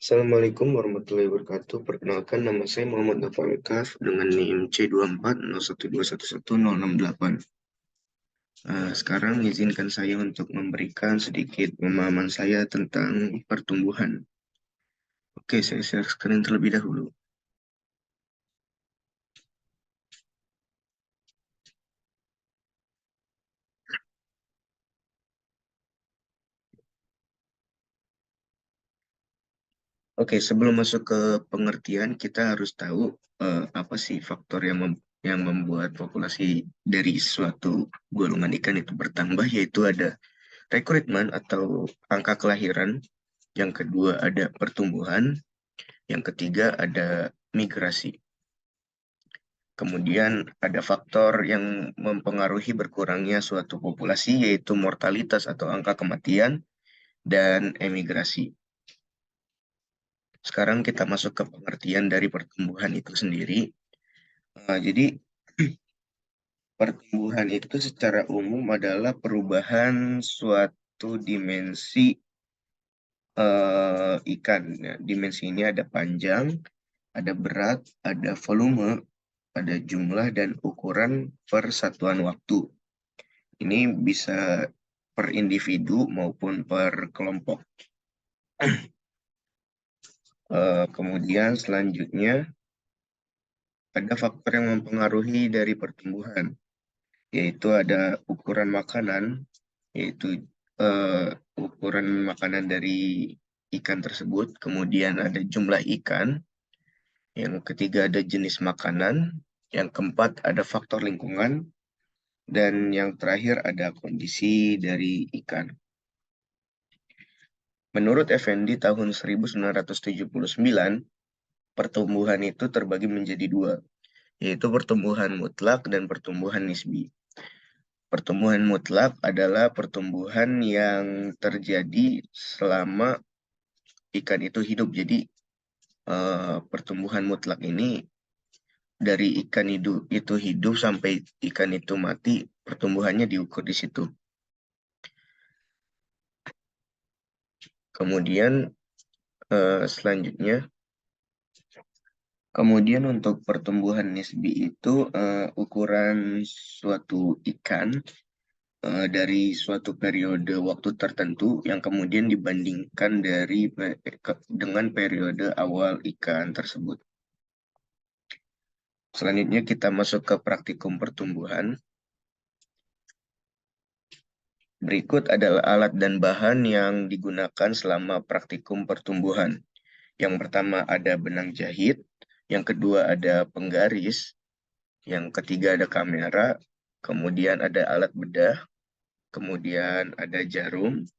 Assalamualaikum warahmatullahi wabarakatuh. Perkenalkan, nama saya Muhammad Nofal Kaf dengan NIM C2401211068. Sekarang izinkan saya untuk memberikan sedikit pemahaman saya tentang pertumbuhan. Oke, saya share screen terlebih dahulu. Oke, sebelum masuk ke pengertian, kita harus tahu apa sih faktor yang membuat populasi dari suatu golongan ikan itu bertambah, yaitu ada rekrutmen atau angka kelahiran, yang kedua ada pertumbuhan, yang ketiga ada migrasi. Kemudian ada faktor yang mempengaruhi berkurangnya suatu populasi, yaitu mortalitas atau angka kematian dan emigrasi. Sekarang kita masuk ke pengertian dari pertumbuhan itu sendiri. Jadi pertumbuhan itu secara umum adalah perubahan suatu dimensi ikan. Ya, dimensi ini ada panjang, ada berat, ada volume, ada jumlah dan ukuran per satuan waktu. Ini bisa per individu maupun per kelompok. Kemudian selanjutnya ada faktor yang mempengaruhi dari pertumbuhan, yaitu ada ukuran makanan, yaitu ukuran makanan dari ikan tersebut. Kemudian ada jumlah ikan. Yang ketiga ada jenis makanan. Yang keempat ada faktor lingkungan. Dan yang terakhir ada kondisi dari ikan. Menurut Effendi tahun 1979, pertumbuhan itu terbagi menjadi dua, yaitu pertumbuhan mutlak dan pertumbuhan nisbi. Pertumbuhan mutlak adalah pertumbuhan yang terjadi selama ikan itu hidup. Jadi pertumbuhan mutlak ini dari ikan itu hidup sampai ikan itu mati, pertumbuhannya diukur di situ. Kemudian selanjutnya, kemudian untuk pertumbuhan nisbi itu ukuran suatu ikan dari suatu periode waktu tertentu yang kemudian dibandingkan dengan periode awal ikan tersebut. Selanjutnya kita masuk ke praktikum pertumbuhan. Berikut adalah alat dan bahan yang digunakan selama praktikum pertumbuhan. Yang pertama ada benang jahit, yang kedua ada penggaris, yang ketiga ada kamera, kemudian ada alat bedah, kemudian ada jarum,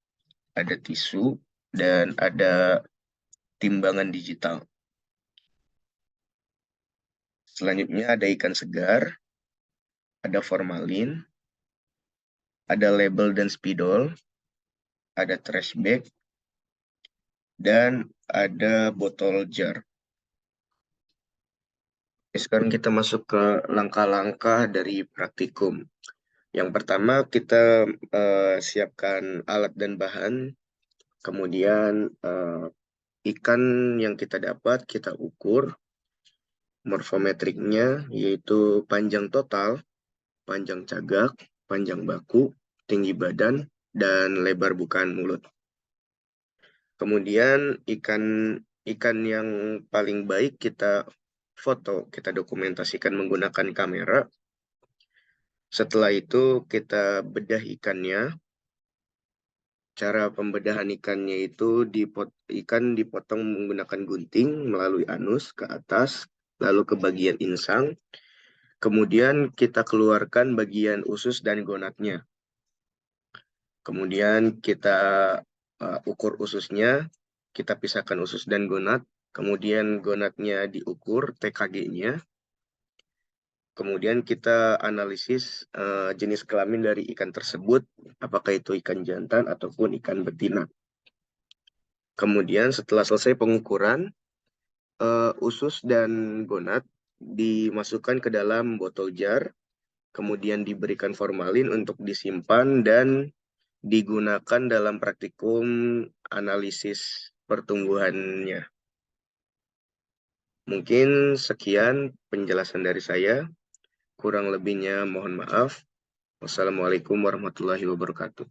ada tisu, dan ada timbangan digital. Selanjutnya ada ikan segar, ada formalin, ada label dan spidol, ada trash bag, dan ada botol jar. Sekarang kita masuk ke langkah-langkah dari praktikum. Yang pertama kita siapkan alat dan bahan, kemudian ikan yang kita dapat kita ukur morfometriknya, yaitu panjang total, panjang cagak, panjang baku, tinggi badan, dan lebar bukaan mulut. Kemudian ikan yang paling baik kita foto, kita dokumentasikan menggunakan kamera. Setelah itu kita bedah ikannya. Cara pembedahan ikannya itu ikan dipotong menggunakan gunting melalui anus ke atas, lalu ke bagian insang. Kemudian kita keluarkan bagian usus dan gonatnya. Kemudian kita ukur ususnya, kita pisahkan usus dan gonat. Kemudian gonatnya diukur TKG-nya. Kemudian kita analisis jenis kelamin dari ikan tersebut, apakah itu ikan jantan ataupun ikan betina. Kemudian setelah selesai pengukuran, usus dan gonat dimasukkan ke dalam botol jar, kemudian diberikan formalin untuk disimpan dan digunakan dalam praktikum analisis pertumbuhannya. Mungkin sekian penjelasan dari saya. Kurang lebihnya mohon maaf. Wassalamualaikum warahmatullahi wabarakatuh.